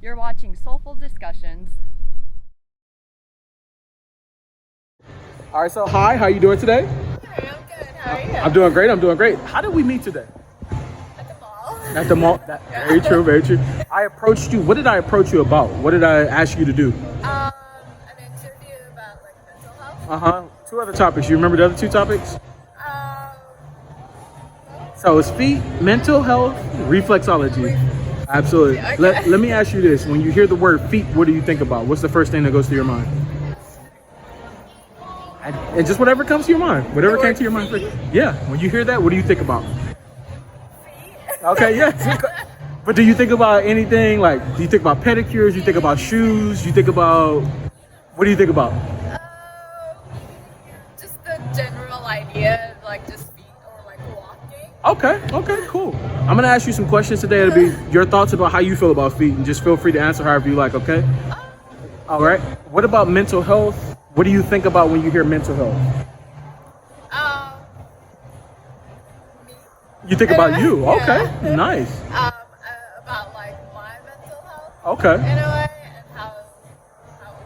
You're watching Soulful Discussions. All right, so hi, how you doing today? Hey, I'm good. How are you? I'm doing great, I'm doing great. How did we meet today? At the mall. At the mall? Very true, very true. I approached you, what did I approach you about? What did I ask you to do? An interview about like mental health. Two other topics. You remember the other two topics? So it's feet, mental health, reflexology. Absolutely. Okay. Let me ask you this. When you hear the word feet, what do you think about? What's the first thing that goes through your mind? And just whatever comes to your mind. Whatever came to your mind. Yeah. When you hear that, what do you think about? Feet. Okay, yeah. But do you think about anything like, do you think about pedicures? You think about shoes? You think about, what do you think about? Just the general idea, like just feet or like walking. Okay, cool. I'm gonna ask you some questions today. It'll be your thoughts about how you feel about feet, and just feel free to answer however you like, okay? All right. What about mental health? What do you think about when you hear mental health? Me. You think about you. Yeah. Okay, nice. About like my mental health. Okay. In a way, and how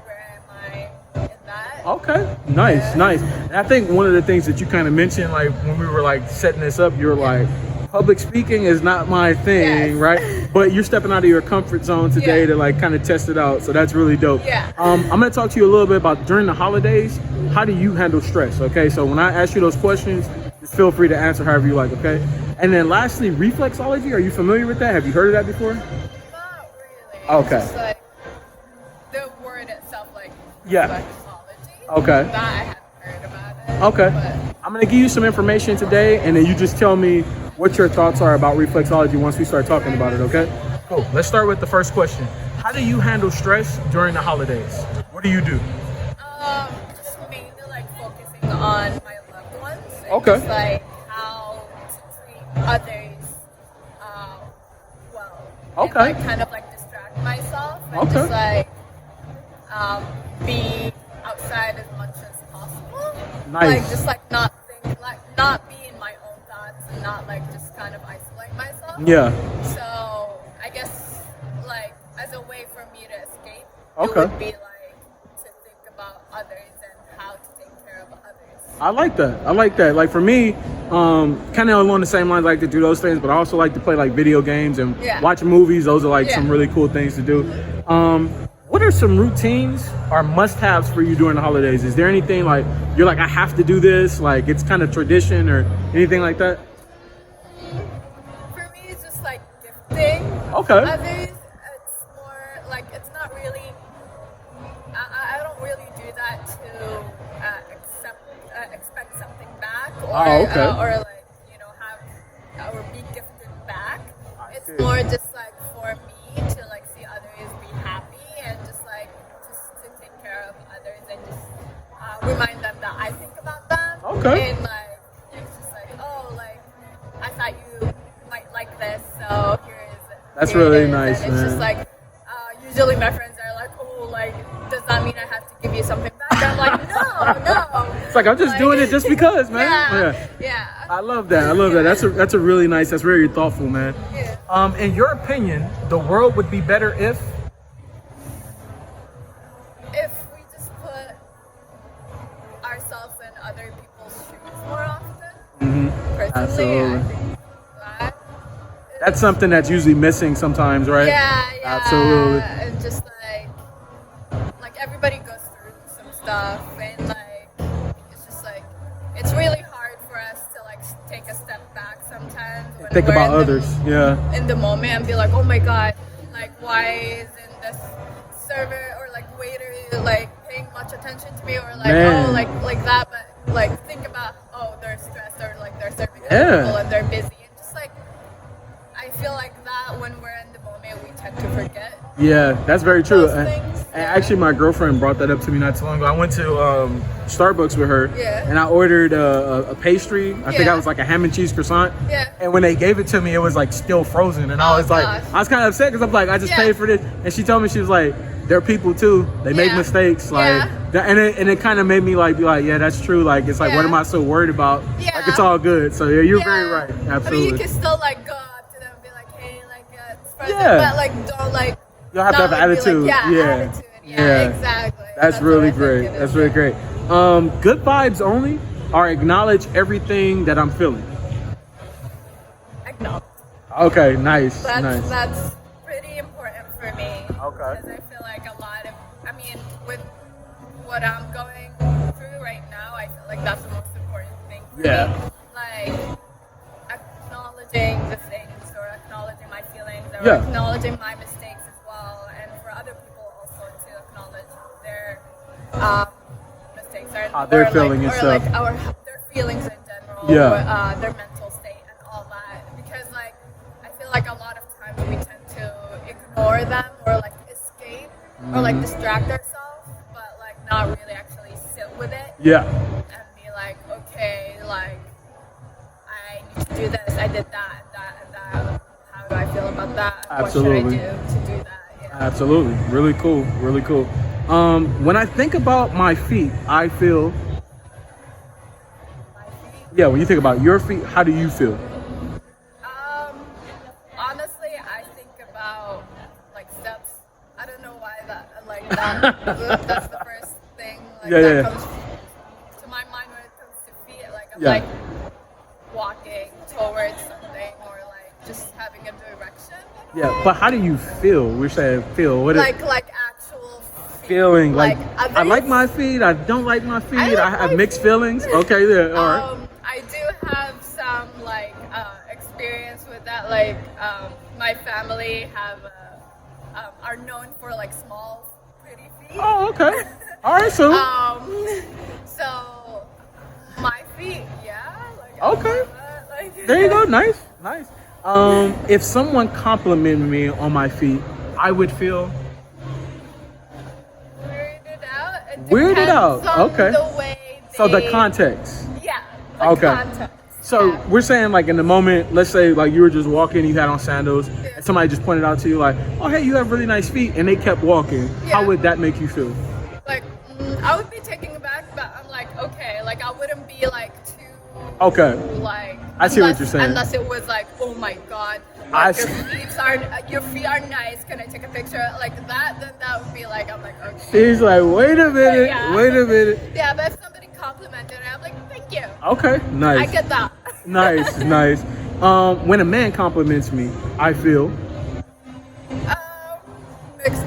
where am I in that? Okay, nice. And I think one of the things that you kind of mentioned, like when we were like setting this up, you were like, public speaking is not my thing, Yes. right? But you're stepping out of your comfort zone today Yeah. to like kind of test it out. So that's really dope. Yeah. I'm gonna talk to you a little bit about during the holidays, how do you handle stress? Okay, so when I ask you those questions, just feel free to answer however you like, okay? And then lastly, reflexology, are you familiar with that? Have you heard of that before? Not really. Okay. It's just like the word itself, like Yeah. reflexology. Okay. That I hadn't heard about it. Okay. But I'm gonna give you some information today, and then you just tell me what your thoughts are about reflexology once we start talking about it, okay? Cool. Let's start with the first question. How do you handle stress during the holidays? What do you do? just mainly like focusing on my loved ones. And Okay. Just like how to treat others well. Okay. And, like kind of like distract myself and Okay. just like be outside as much as possible. Nice. Like just like not think like not be in my own thoughts and not like just kind of isolate myself. Yeah. So I guess like as a way for me to escape, Okay. it would be like to think about others and how to take care of others. I like that. Like for me, kind of along the same lines, I like to do those things, but I also like to play like video games and Yeah. watch movies. Those are like Yeah. some really cool things to do. What are some routines or must-haves for you during the holidays? Is there anything like you're like, I have to do this, like it's kind of tradition or anything like that? For me, it's just like gifting Okay. others. It's more like it's not really. I don't really do that to expect something back or Oh, okay. or like have or be gifted back. It's see. more just like for me to like see others be happy and just to take care of others and just remind them that I think about them. Okay. And like it's just like, oh, like I thought you might like this, so That's here it really is. nice, And it's man. just like usually my friends are like, oh, like does that mean I have to give you something back? I'm like, no. It's like I'm just doing it just because, man. Yeah. I love that. That's a really nice. That's very thoughtful, man. Yeah. In your opinion, the world would be better if? If we just put ourselves in other people's shoes more often, personally, Absolutely. I think that That's something that's usually missing sometimes, right? yeah, Absolutely. and just like everybody goes through some stuff, and like it's just like it's really hard for us to like take a step back sometimes. When Think we're about in others. Yeah. in the moment and be like, oh my god, like why isn't this server or like waiter like paying much attention to me, or like Man. oh like that, but like think about oh they're stressed or like they're serving other Yeah. people and they're busy, and just like I feel like that when we're in the moment we tend to forget Yeah, that's very true. those And, things. and actually, my girlfriend brought that up to me not too long ago. I went to Starbucks with her, Yeah. and I ordered a pastry. I think Yeah. I was like a ham and cheese croissant. Yeah. And when they gave it to me, it was like still frozen, and I Oh, was like, gosh. I was kind of upset because I'm like, I just Yeah. paid for this, and she told me, she was like, they're people too. They make Yeah. mistakes, like, Yeah. and it kind of made me like be like, yeah, that's true. Like, it's like, what Yeah. am I so worried about? Yeah. Like, it's all good. So yeah, you're very Yeah. right. I mean, Absolutely. you can still like go up to them and be like, hey, like it's present, Yeah. but like don't like You'll have to have Not an like be attitude. like, attitude. Yeah, exactly. That's really what I great. think it That's is. really great. Good vibes only are acknowledge everything that I'm feeling. Acknowledge. Okay, nice, That's nice. that's pretty important for me. Okay. Because I feel like a lot of, I mean, with what I'm going through right now, I feel like that's the most important thing for Yeah. me. Like acknowledging the things, or acknowledging my feelings, or Yeah. acknowledging my mistakes as well, and for other people also to acknowledge their mistakes, or How they're or feeling like, and or stuff. like their feelings in general, Yeah. or, their mental state and all that. Because like I feel like a lot of times we tend to ignore them, or like escape, or like distract ourselves, but like not really actually sit with it Yeah, and be like, okay, like I need to do this, I did that, and that. How do I feel about that? Absolutely. What should I do to do that? Yeah. absolutely. Really cool, really cool. When I think about my feet, I feel, My feet. yeah, when you think about your feet, how do you feel? Honestly, I think about like steps. I don't know why that. That's the first thing that comes to my mind when it comes to feet. Like I'm like walking towards something, or like just having a direction. Yeah, but how do you feel? We're saying feel. What is Like actual feeling? Like, others. I like my feet, I don't like my feet, like I have my mixed feet. feelings. Okay, yeah, all right. I do have some like experience with that. Like my family have are known for like small, pretty feet. Oh, okay. All right, so. So my feet, yeah. Like, Okay. Like, There you go. Nice, nice. If someone complimented me on my feet, I would feel Weirded out. It Weirded depends out, on okay. The way so the they- context. Yeah. The Okay. context. So yeah. we're saying like in the moment, let's say like you were just walking, you had on sandals, and somebody just pointed out to you like, oh hey, you have really nice feet, and they kept walking. How Yeah. would that make you feel? Like I would be taken aback, but I'm like, okay, like I wouldn't be like too Okay. like. I see what you're saying. Unless it was like, oh my god, I like, see. your feet are nice. Can I take a picture like that? Then that would be like, I'm like, okay. He's like, wait a minute, Yeah. wait a minute. Yeah, but if somebody complimented it, I'm like, thank you. Okay, nice. I get that. Nice, nice. When a man compliments me, I feel Mixed.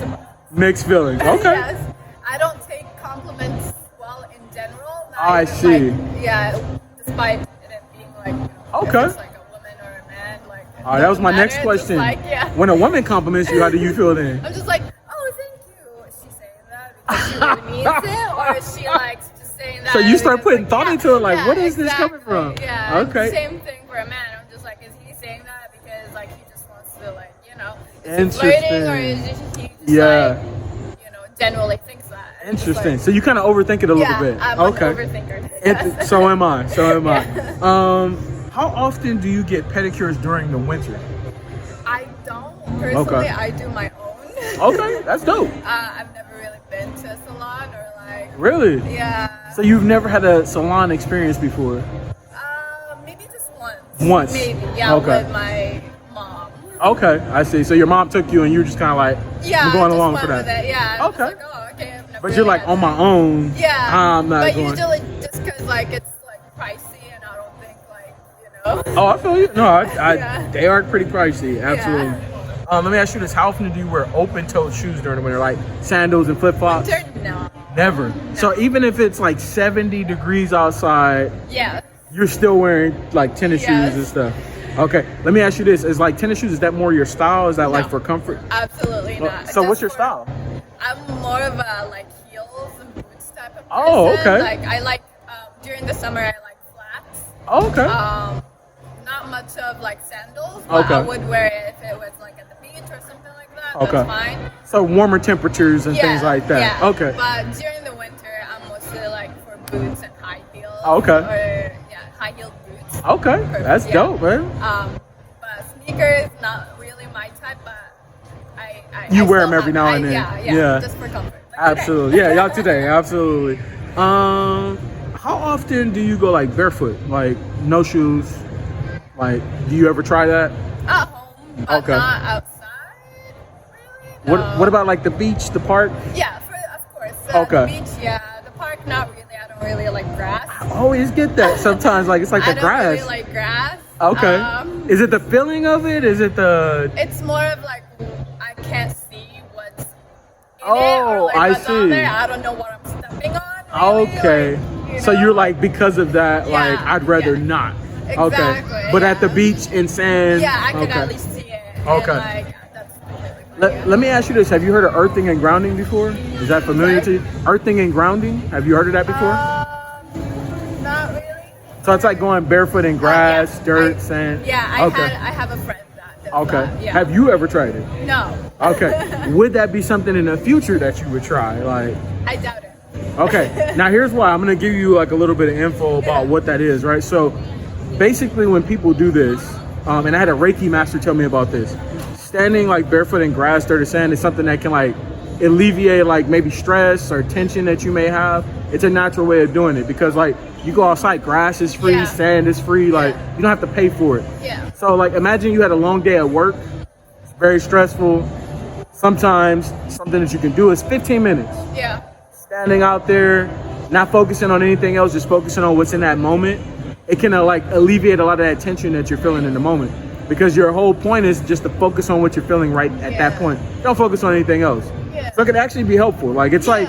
mixed feelings. Okay. Yes, I don't take compliments well in general. Not I even, see. Like, yeah, despite it being like, Okay. if it's like a woman or a man, like. it All right, that was my doesn't next matter, it's just question. Like, yeah. When a woman compliments you, how do you feel then? I'm just like, oh, thank you. Is she saying that because she really needs it, or is she like just saying that? So you start because, putting like, thought yeah, into it, like, yeah, what is this exactly. coming from? Yeah. Okay. Same thing for a man. I'm just like, is he saying that because like he just wants to like is he Interesting. flirting, or is he just Yeah. like generally thinks that? And it's Interesting. like- So you kind of overthink it a little yeah, bit. I'm Okay. an overthinker. And Yes. so am I. So am I. Yeah. How often do you get pedicures during the winter? I don't personally. Okay. I do my own. Okay, that's dope. I've never really been to a salon or like. Really? Yeah. So you've never had a salon experience before? Maybe just once. Once? Maybe. Yeah. Okay. With my mom. Okay, I see. So your mom took you, and you were just kind of like, Yeah. I'm going I just along went for with that. it. Yeah. I'm just Okay. like, oh, okay. I've never But you're really like had on that. my own. Yeah. I'm not but going. usually just because like it's like pricey, and I don't think like Oh, I feel you. No, Yeah. they are pretty pricey. Absolutely. Let me ask you this: how often do you wear open-toed shoes during the winter, like sandals and flip-flops? No. Never. So even if it's like 70 degrees outside, Yeah. you're still wearing like tennis Yes. shoes and stuff. Okay. Let me ask you this: is like tennis shoes? Is that more your style? Is that like No. for comfort? Absolutely not. So what's Just your for- style? I'm more of a like heels and boots type of person. Oh, okay. Like I like during the summer I like flats. Oh, okay. Not much of like sandals, but Okay. I would wear it if it was like at the beach or something like that. Okay. That's fine. So warmer temperatures and Yeah, things like that. Yeah. Okay. But during the winter, I'm mostly like for boots and high heels. Okay. Or high heeled boots. Okay. Perfect, That's yeah. dope, man. But sneakers not really my type, but I You I wear still them every have- now and then. Yeah. Just for comfort. Like today. Absolutely. Yeah, y'all today. Absolutely. How often do you go like barefoot? Like no shoes? Like do you ever try that? At home, but Okay. not outside, really. What about like the beach, the park? Yeah, of course. Okay. The beach, yeah. The park, not really. I don't really like grass. I always get that sometimes. Like it's like the grass. I don't really like grass. Okay. Is it the feeling of it? Is it the? It's more of like I can't see what's in it. Oh, Or like I what's on see. there. I don't know what I'm stepping on. Really. Okay. Like, So you're like, because of that, Yeah, like I'd rather yeah. not. Exactly, Okay. But at the yeah. beach in sand. Yeah, I could okay. at least see it. Okay. And like, that's completely fine. Let me ask you this. Have you heard of earthing and grounding before? Is that familiar to you? Earthing and grounding? Have you heard of that before? Not really. So it's like going barefoot in grass, Yeah. dirt, sand. Yeah, Okay. I have a friend that does Okay. that. Yeah. Have you ever tried it? No. Okay. Would that be something in the future that you would try? Like, I doubt it. okay. Now here's why. I'm gonna give you like a little bit of info about what that is, right? So basically when people do this, and I had a Reiki master tell me about this, standing like barefoot in grass, dirt, or sand is something that can like alleviate like maybe stress or tension that you may have. It's a natural way of doing it because like you go outside, grass is free, Yeah. sand is free, like you don't have to pay for it. Yeah. So like imagine you had a long day at work, it's very stressful. Sometimes something that you can do is 15 minutes. Yeah. Standing out there, not focusing on anything else, just focusing on what's in that moment. It can like alleviate a lot of that tension that you're feeling in the moment. Because your whole point is just to focus on what you're feeling right at that point. Don't focus on anything else. Yeah. So it could actually be helpful. Like it's like,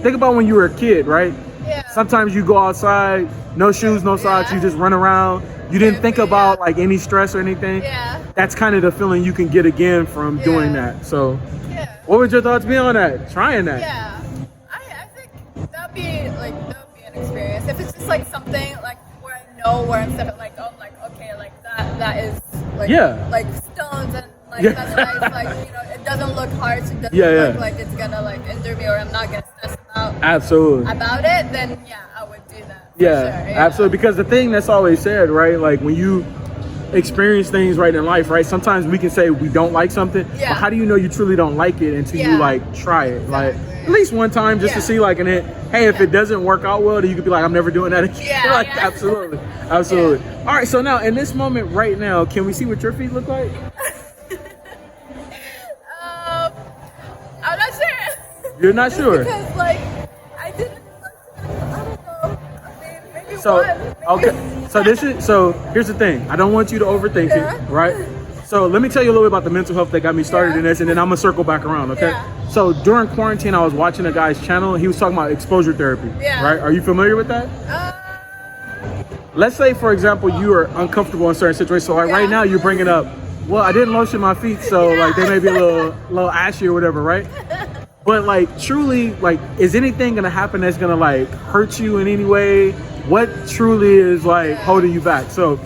think about when you were a kid, right? Yeah. Sometimes you go outside, no shoes, no socks, you just run around. You didn't think about like any stress or anything. Yeah. That's kind of the feeling you can get again from doing that. So what would your thoughts be on that? Trying that? Yeah. I think that'd be an experience. If it's just like something like where I know where I'm stepping, like oh, like okay, like that is like like stones and like that's nice. Like you know, it doesn't look hard. So it doesn't look like it's gonna like injure me or I'm not gonna stress about it. Then yeah, I would do that. Yeah, sure, absolutely. Because the thing that's always said, right? Like when you experience things right in life, right? Sometimes we can say we don't like something, but how do you know you truly don't like it until you like try it? Like at least one time just to see like, and then hey, if it doesn't work out well, then you could be like, I'm never doing that again. Like absolutely. All right, so now in this moment right now, can we see what your feet look like? I'm not sure. You're not sure? Because like I didn't. I don't know. Maybe So one. Maybe. So here's the thing. I don't want you to overthink it, right? So let me tell you a little bit about the mental health that got me started in this, and then I'm gonna circle back around, okay? So during quarantine, I was watching a guy's channel. He was talking about exposure therapy, right? Are you familiar with that? Let's say, for example, you are uncomfortable in certain situations. So like right now, you're bringing up, well, I didn't lotion my feet, so like they may be a little ashy or whatever, right? But like truly, like, is anything gonna happen that's gonna like hurt you in any way? What truly is like holding you back? So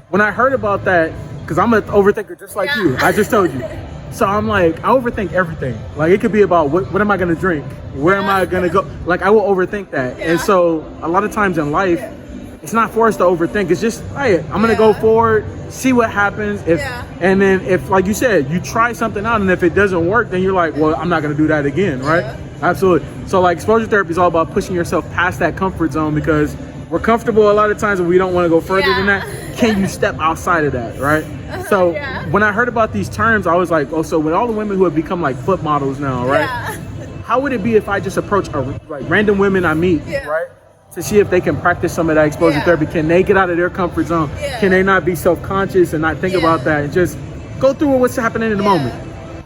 when I heard about that, because I'm an overthinker just like you, I just told you. So I'm like, I overthink everything. Like it could be about what am I gonna drink? Where am I gonna go? Like I will overthink that. And so a lot of times in life, it's not for us to overthink. It's just, hey, I'm gonna go forward, see what happens. And then if, like you said, you try something out and if it doesn't work, then you're like, well, I'm not gonna do that again, right? Absolutely. So like exposure therapy is all about pushing yourself past that comfort zone because we're comfortable a lot of times and we don't want to go further than that. Can you step outside of that, right? So when I heard about these terms, I was like, oh, so with all the women who have become like foot models now, right? How would it be if I just approach like random women I meet, right? To see if they can practice some of that exposure therapy. Can they get out of their comfort zone? Can they not be self-conscious and not think about that and just go through what's happening in the moment?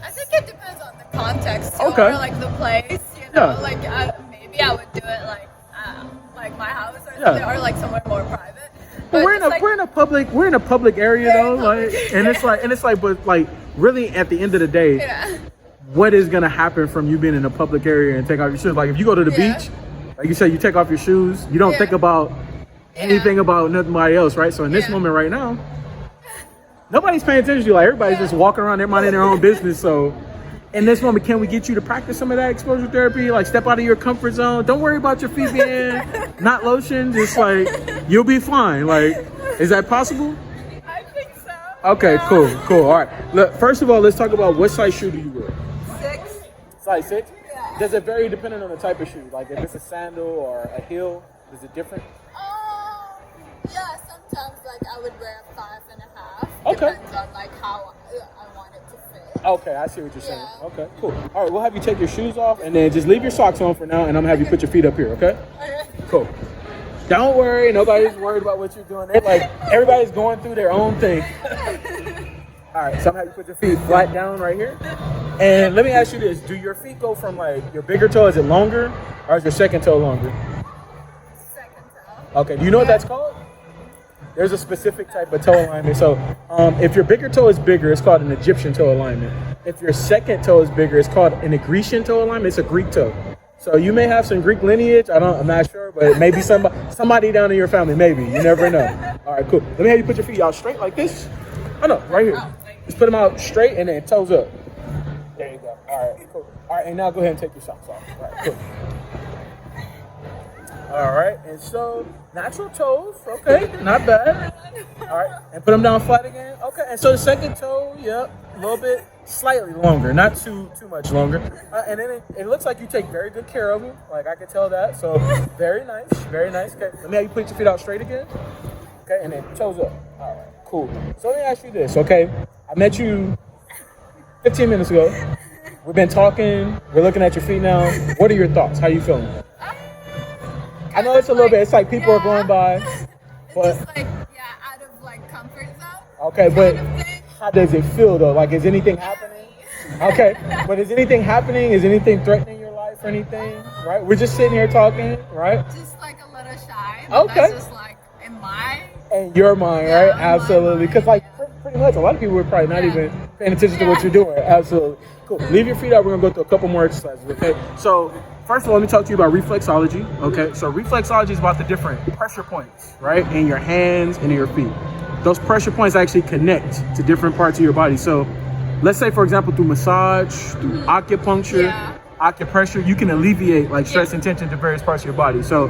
I think it depends on the context too, or like the place, you know, like maybe I would do it like my house or something, or like somewhere more private. But we're in a public area though, like, and it's like, but like really at the end of the day, what is gonna happen from you being in a public area and take off your shoes? Like if you go to the beach, like you said, you take off your shoes, you don't think about anything about nobody else, right? So in this moment right now, nobody's paying attention to you. Like everybody's just walking around, they're minding their own business. So in this moment, can we get you to practice some of that exposure therapy? Like step out of your comfort zone. Don't worry about your feet being not lotion. Just like, you'll be fine. Like, is that possible? I think so. Okay, cool. All right. Look, first of all, let's talk about what size shoe do you wear? 6. Size 6? Yeah. Does it vary depending on the type of shoe? Like if it's a sandal or a heel, is it different? Yeah, sometimes like I would wear a 5.5. Okay. Depends on like how I want it to fit. Okay, I see what you're saying. Okay, cool. All right, we'll have you take your shoes off and then just leave your socks on for now, and I'm gonna have you put your feet up here, okay? Cool. Don't worry, nobody's worried about what you're doing. They're like, everybody's going through their own thing. All right, so I'm gonna have you put your feet flat down right here. And let me ask you this, do your feet go from like your bigger toe, is it longer, or is your second toe longer? Second toe. Okay, do you know what that's called? There's a specific type of toe alignment. So if your bigger toe is bigger, it's called an Egyptian toe alignment. If your second toe is bigger, it's called an Grecian toe alignment. It's a Greek toe. So you may have some Greek lineage. I'm not sure, but maybe somebody down in your family, maybe. You never know. All right, cool. Let me have you put your feet out straight like this. Oh, no, right here. Just put them out straight and then toes up. There you go. All right, cool. All right, and now go ahead and take your socks off. All right, cool. All right, and so natural toes, okay, not bad. All right, and put them down flat again. Okay, and so the second toe, yep, a little bit, slightly longer, not too much longer. And then it looks like you take very good care of them, like I could tell that. So very nice, very nice. Okay, let me have you put your feet out straight again. Okay, and then toes up. All right, cool. So let me ask you this, okay? I met you 15 minutes ago. We've been talking. We're looking at your feet now. What are your thoughts? How you feeling? I know it's a little bit. It's like people are going by, but it's just like out of like comfort zone. Okay, but how does it feel though? Like, is anything happening? Okay, but is anything happening? Is anything threatening your life or anything? Right? We're just sitting here talking, right? Just like a little shy. Okay. That's just like in your mind, right? Absolutely. Because like pretty much a lot of people are probably not even paying attention to what you're doing. Absolutely. Cool. Leave your feet up. We're gonna go through a couple more exercises. Okay. So first of all, let me talk to you about reflexology. Okay. So reflexology is about the different pressure points, right, in your hands and in your feet. Those pressure points actually connect to different parts of your body. So let's say, for example, through massage, through acupuncture, acupressure, you can alleviate like stress and tension to various parts of your body. So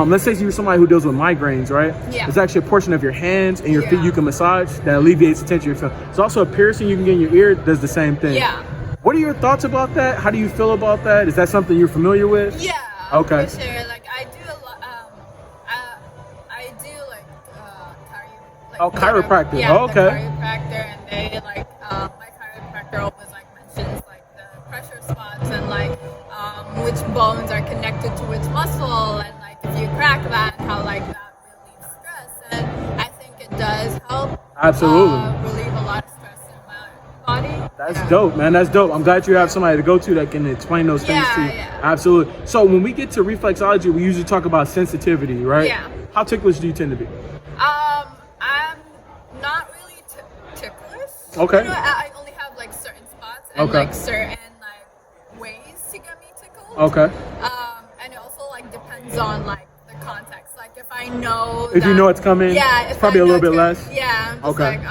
let's say you're somebody who deals with migraines, right? There's actually a portion of your hands and your feet you can massage that alleviates the tension you feel. There's also a piercing you can get in your ear that does the same thing. Yeah. What are your thoughts about that? How do you feel about that? Is that something you're familiar with? Yeah. Okay. For sure. Like I do a lot. I do chiropractor. Yeah. Okay. The chiropractor, and they like my chiropractor always like mentions like the pressure spots and like which bones are connected to which muscle, and like if you crack that, how like that relieves stress, and I think it does help. Absolutely. Relieve a lot of stress in my body. That's dope, man. That's dope. I'm glad you have somebody to go to that can explain those things to you. Absolutely. So when we get to reflexology, we usually talk about sensitivity, right? Yeah. How ticklish do you tend to be? I'm not really ticklish. Okay. You know, I only have like certain spots and like certain like ways to get me tickled. Okay. And it also like depends on like the context. Like if I know if you know it's coming, it's probably a little bit less. Yeah. I'm just like,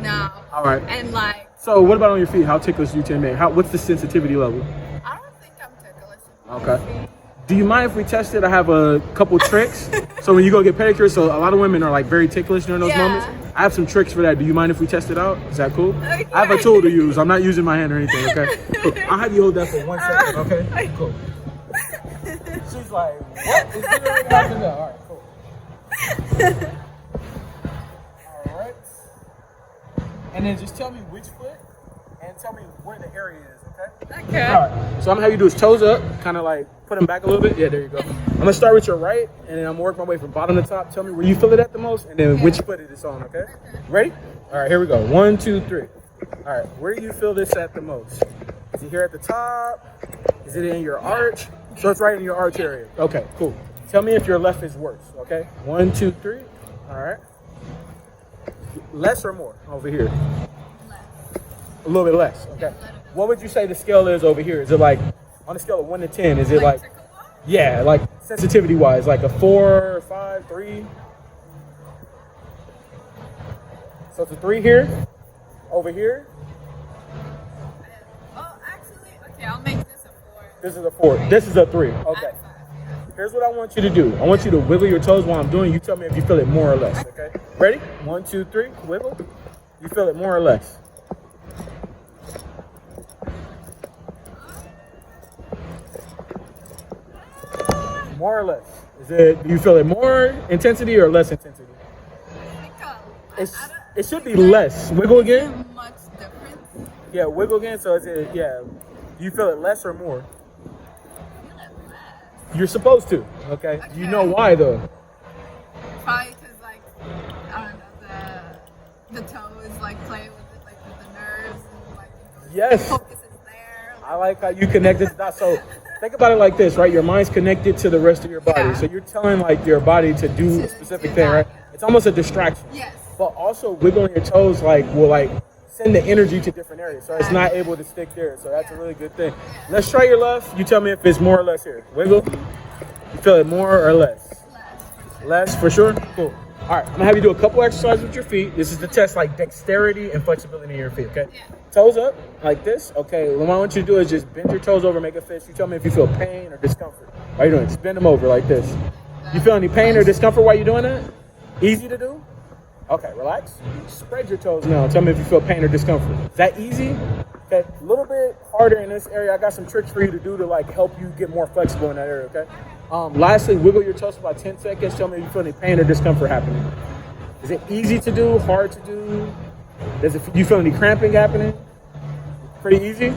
no. All right. And like. So what about on your feet? How ticklish do you tend to be? What's the sensitivity level? I don't think I'm ticklish. Okay. Do you mind if we test it? I have a couple tricks. So when you go get pedicures, so a lot of women are like very ticklish during those moments. I have some tricks for that. Do you mind if we test it out? Is that cool? Okay. I have a tool to use. I'm not using my hand or anything, okay? Cool. I'll have you hold that for 1 second, okay? Cool. She's like, what? Is it happening? All right, cool. All right. And then just tell me which foot and tell me where the area is, okay? Okay. All right. So I'm gonna have you do is toes up, kind of like put them back a little bit. Yeah, there you go. I'm gonna start with your right, and then I'm gonna work my way from bottom to top. Tell me where you feel it at the most, and then which foot it is on, okay? Ready? All right, here we go. 1, 2, 3. All right, where do you feel this at the most? Is it here at the top? Is it in your arch? So it's right in your arch area. Okay, cool. Tell me if your left is worse, okay? 1, 2, 3. All right. Less or more over here? Less. A little bit less, okay. What would you say the scale is over here? Is it like, on a scale of 1 to 10, is it like yeah, like sensitivity-wise, like a 4, 5, 3? So it's a 3 here, over here? Oh, actually, okay, I'll make this a 4. This is a 4. This is a 3, okay. Here's what I want you to do. I want you to wiggle your toes while I'm doing. You tell me if you feel it more or less, okay? Ready? 1, 2, 3, wiggle. You feel it more or less? More or less. Is it? Do you feel it more intensity or less intensity? I think It should be less. Wiggle again. much difference. Yeah, wiggle again. So is it, yeah. Do you feel it less or more? You're supposed to. Okay. Okay. You know why though? Probably because like I don't know, the toes like play with it, like with the nerves and like Yes. focuses there. I like how you connect this dot. So think about it like this, right? Your mind's connected to the rest of your body. Yeah. So you're telling like your body to do a specific thing, right? It's almost a distraction. Yes. But also wiggling your toes like will like send the energy to different areas. So it's not able to stick there. So that's a really good thing. Let's try your left. You tell me if it's more or less here. Wiggle. You feel it more or less? Less for sure? Cool. All right, I'm gonna have you do a couple exercises with your feet. This is to test like dexterity and flexibility in your feet, okay? Yeah. Toes up, like this. Okay, what I want you to do is just bend your toes over, make a fist. You tell me if you feel pain or discomfort. How you doing? Just bend them over like this. You feel any pain or discomfort while you're doing that? Easy to do? Okay, relax. Spread your toes now. Tell me if you feel pain or discomfort. Is that easy? Okay, a little bit harder in this area. I got some tricks for you to do to like help you get more flexible in that area, okay? Lastly, wiggle your toes for about 10 seconds. Tell me if you feel any pain or discomfort happening. Is it easy to do, hard to do? You feel any cramping happening? Pretty easy?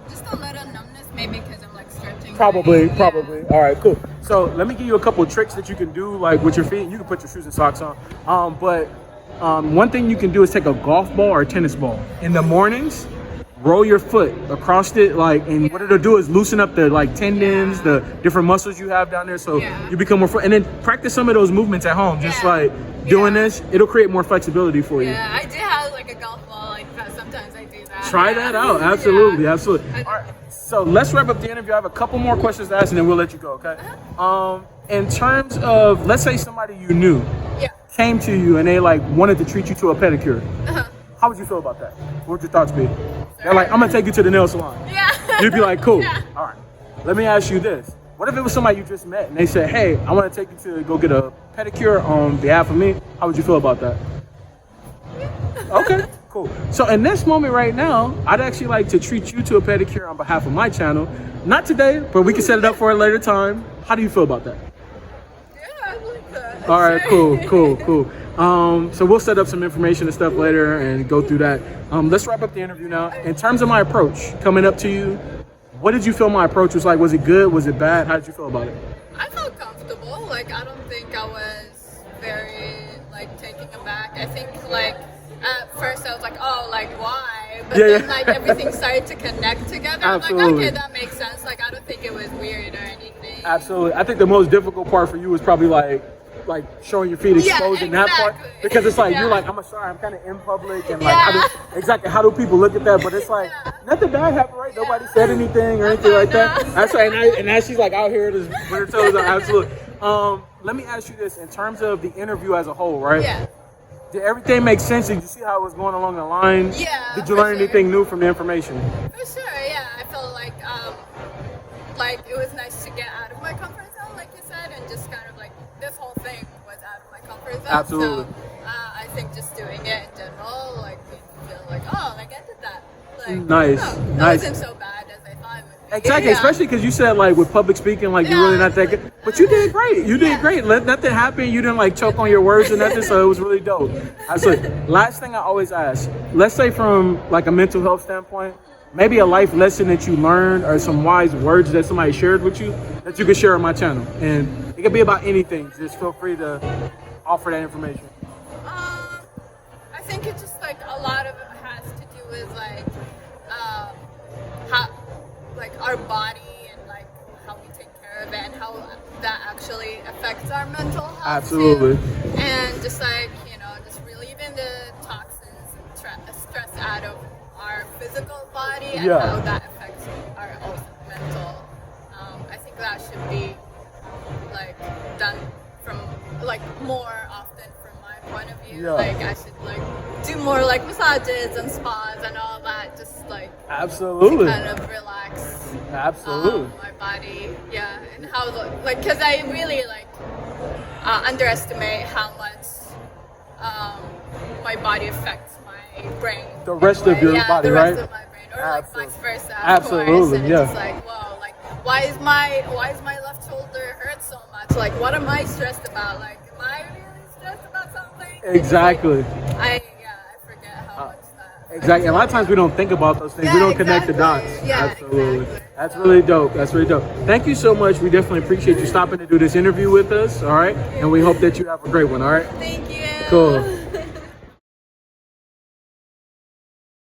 Just a little numbness, maybe because I'm like stretching. Probably. Yeah. All right, cool. So let me give you a couple of tricks that you can do like with your feet. You can put your shoes and socks on. But one thing you can do is take a golf ball or a tennis ball. In the mornings, roll your foot across it, like, and what it'll do is loosen up the like tendons, the different muscles you have down there, so you become more. And then practice some of those movements at home, just like doing this. It'll create more flexibility for you. Yeah, I do have like a golf ball. Like sometimes I do that. Try that out. Absolutely. All right. So let's wrap up the interview. I have a couple more questions to ask, and then we'll let you go. Okay. In terms of, let's say somebody you knew came to you and they like wanted to treat you to a pedicure. How would you feel about that? What would your thoughts be? They're like, I'm gonna take you to the nail salon. Yeah. You'd be like, cool. Yeah. All right. Let me ask you this. What if it was somebody you just met and they said, hey, I want to take you to go get a pedicure on behalf of me? How would you feel about that? Okay, cool. So in this moment right now, I'd actually like to treat you to a pedicure on behalf of my channel. Not today, but we can set it up for a later time. How do you feel about that? Yeah, I like that. All right, cool. So we'll set up some information and stuff later and go through that. Let's wrap up the interview now. In terms of my approach, coming up to you, what did you feel my approach was like? Was it good? Was it bad? How did you feel about it? I felt comfortable. Like, I don't think I was very, like, taken aback. I think, like, at first I was like, oh, like, why? But then, like, everything started to connect together. Absolutely. I'm like, okay, that makes sense. Like, I don't think it was weird or anything. Absolutely. I think the most difficult part for you was probably like showing your feet exposed in that part, because it's like you're like, I'm kind of in public and like how do people look at that? But it's like nothing bad happened, right? Nobody said anything or anything like that. That's right. And now she's like out here with her toes out. Absolutely. Let me ask you this: in terms of the interview as a whole, right? Yeah. Did everything make sense? Did you see how it was going along the line? Yeah. Did you learn anything new from the information? For sure, yeah. I felt like it was nice to get out of my comfort zone, like you said, and just kind of like this whole thing was out of my comfort zone. Absolutely. So I think just doing it in general, like made me feel like, oh, like I did that. Like, Nice. That wasn't so bad as I thought it would be. Exactly, especially because you said like with public speaking, like you're really not that good. But you did great. You did great. Let nothing happen. You didn't like choke on your words or nothing. So it was really dope. Last thing I always ask, let's say from like a mental health standpoint, maybe a life lesson that you learned or some wise words that somebody shared with you that you could share on my channel. And it could be about anything. Just feel free to offer that information. I think it's just like a lot of it has to do with like how like our body and like how we take care of it and how that actually affects our mental health. Absolutely. Too. And just like, just relieving the toxins and stress out of our physical body and how that affects our also mental. I think that should be like done from like more often from my point of view. Like I should like do more like massages and spas and all that, just like absolutely to kind of relax my body. And how like because I really like underestimate how much my body affects my brain. The rest of your body, the right? rest of my brain, or like vice versa. Absolutely, of course. And it's just like, whoa, like why is my left shoulder hurt so much? Like, what am I stressed about? Like, am I really stressed about something? Exactly. Like, I forget how much that Exactly. A lot of times we don't think about those things. Yeah, We don't connect the dots. Yeah, Absolutely. exactly. That's really dope. That's really dope. Thank you so much. We definitely appreciate you stopping to do this interview with us. All right. And we hope that you have a great one. All right. Thank you. Cool.